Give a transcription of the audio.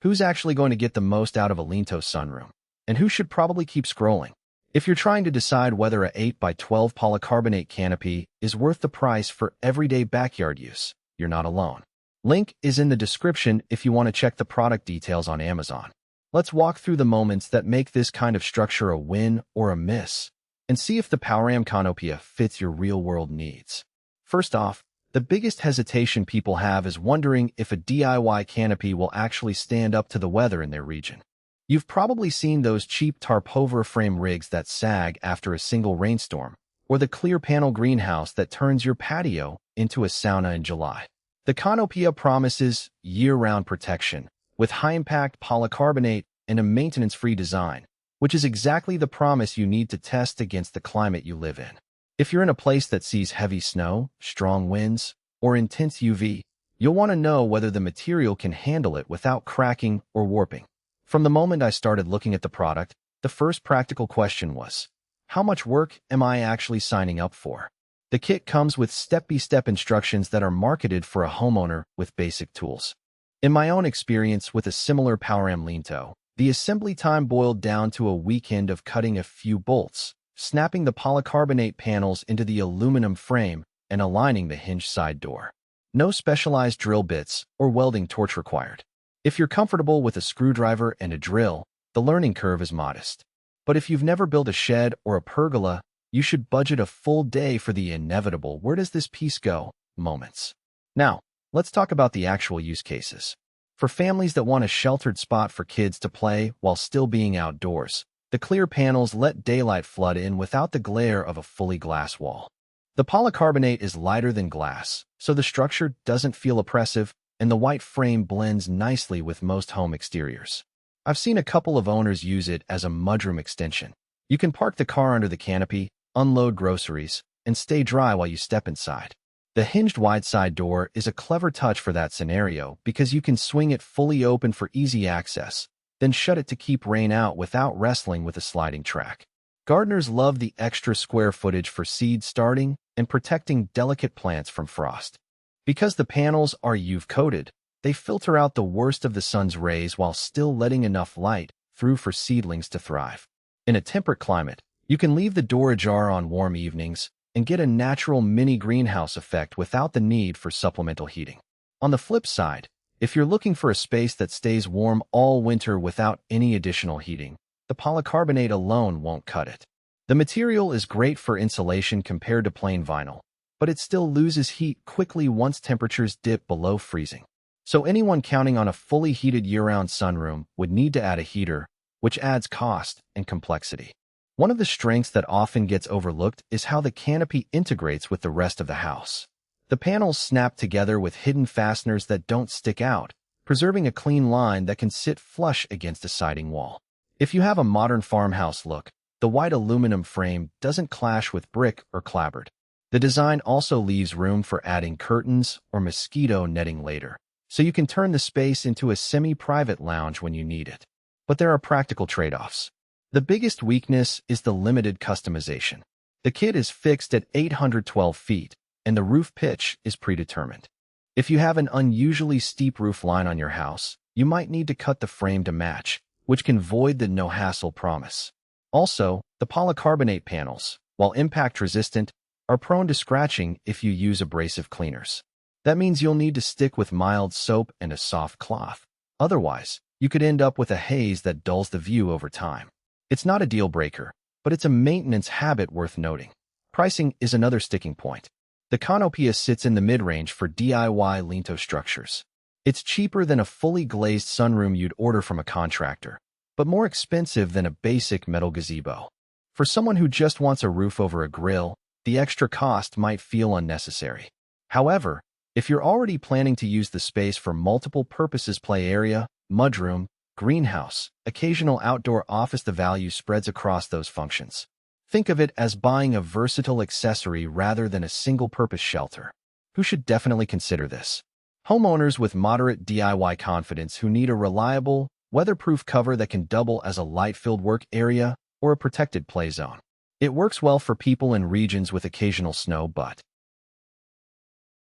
Who's actually going to get the most out of a Linto sunroom? And who should probably keep scrolling? If you're trying to decide whether a 8 by 12 polycarbonate canopy is worth the price for everyday backyard use, you're not alone. Link is in the description if you want to check the product details on Amazon. Let's walk through the moments that make this kind of structure a win or a miss, and see if the Palram Canopia fits your real-world needs. First off, the biggest hesitation people have is wondering if a DIY canopy will actually stand up to the weather in their region. You've probably seen those cheap tarpover frame rigs that sag after a single rainstorm, or the clear panel greenhouse that turns your patio into a sauna in July. The Canopia promises year-round protection with high-impact polycarbonate and a maintenance-free design, which is exactly the promise you need to test against the climate you live in. If you're in a place that sees heavy snow, strong winds, or intense UV, you'll want to know whether the material can handle it without cracking or warping. From the moment I started looking at the product, the first practical question was, how much work am I actually signing up for? The kit comes with step-by-step instructions that are marketed for a homeowner with basic tools. In my own experience with a similar Palram Linto, the assembly time boiled down to a weekend of cutting a few bolts, snapping the polycarbonate panels into the aluminum frame, and aligning the hinged side door. No specialized drill bits or welding torch required. If you're comfortable with a screwdriver and a drill, the learning curve is modest. But if you've never built a shed or a pergola, you should budget a full day for the inevitable "where does this piece go?" moments. Now, let's talk about the actual use cases. For families that want a sheltered spot for kids to play while still being outdoors, the clear panels let daylight flood in without the glare of a fully glass wall. The polycarbonate is lighter than glass, so the structure doesn't feel oppressive, and the white frame blends nicely with most home exteriors. I've seen a couple of owners use it as a mudroom extension. You can park the car under the canopy, unload groceries, and stay dry while you step inside. The hinged wide side door is a clever touch for that scenario because you can swing it fully open for easy access, then shut it to keep rain out without wrestling with a sliding track. Gardeners love the extra square footage for seed starting and protecting delicate plants from frost. Because the panels are UV-coated, they filter out the worst of the sun's rays while still letting enough light through for seedlings to thrive. In a temperate climate, you can leave the door ajar on warm evenings and get a natural mini greenhouse effect without the need for supplemental heating. On the flip side, if you're looking for a space that stays warm all winter without any additional heating, the polycarbonate alone won't cut it. The material is great for insulation compared to plain vinyl, but it still loses heat quickly once temperatures dip below freezing. So anyone counting on a fully heated year-round sunroom would need to add a heater, which adds cost and complexity. One of the strengths that often gets overlooked is how the canopy integrates with the rest of the house. The panels snap together with hidden fasteners that don't stick out, preserving a clean line that can sit flush against a siding wall. If you have a modern farmhouse look, the white aluminum frame doesn't clash with brick or clapboard. The design also leaves room for adding curtains or mosquito netting later, so you can turn the space into a semi-private lounge when you need it. But there are practical trade-offs. The biggest weakness is the limited customization. The kit is fixed at 812 feet, and the roof pitch is predetermined. If you have an unusually steep roof line on your house, you might need to cut the frame to match, which can void the no-hassle promise. Also, the polycarbonate panels, while impact-resistant, are prone to scratching if you use abrasive cleaners. That means you'll need to stick with mild soap and a soft cloth. Otherwise, you could end up with a haze that dulls the view over time. It's not a deal-breaker, but it's a maintenance habit worth noting. Pricing is another sticking point. The Canopia sits in the mid-range for DIY Linto structures. It's cheaper than a fully glazed sunroom you'd order from a contractor, but more expensive than a basic metal gazebo. For someone who just wants a roof over a grill, the extra cost might feel unnecessary. However, if you're already planning to use the space for multiple purposes, play area, mudroom, greenhouse, occasional outdoor office, the value spreads across those functions. Think of it as buying a versatile accessory rather than a single-purpose shelter. Who should definitely consider this? Homeowners with moderate DIY confidence who need a reliable, weatherproof cover that can double as a light-filled work area or a protected play zone. It works well for people in regions with occasional snow, but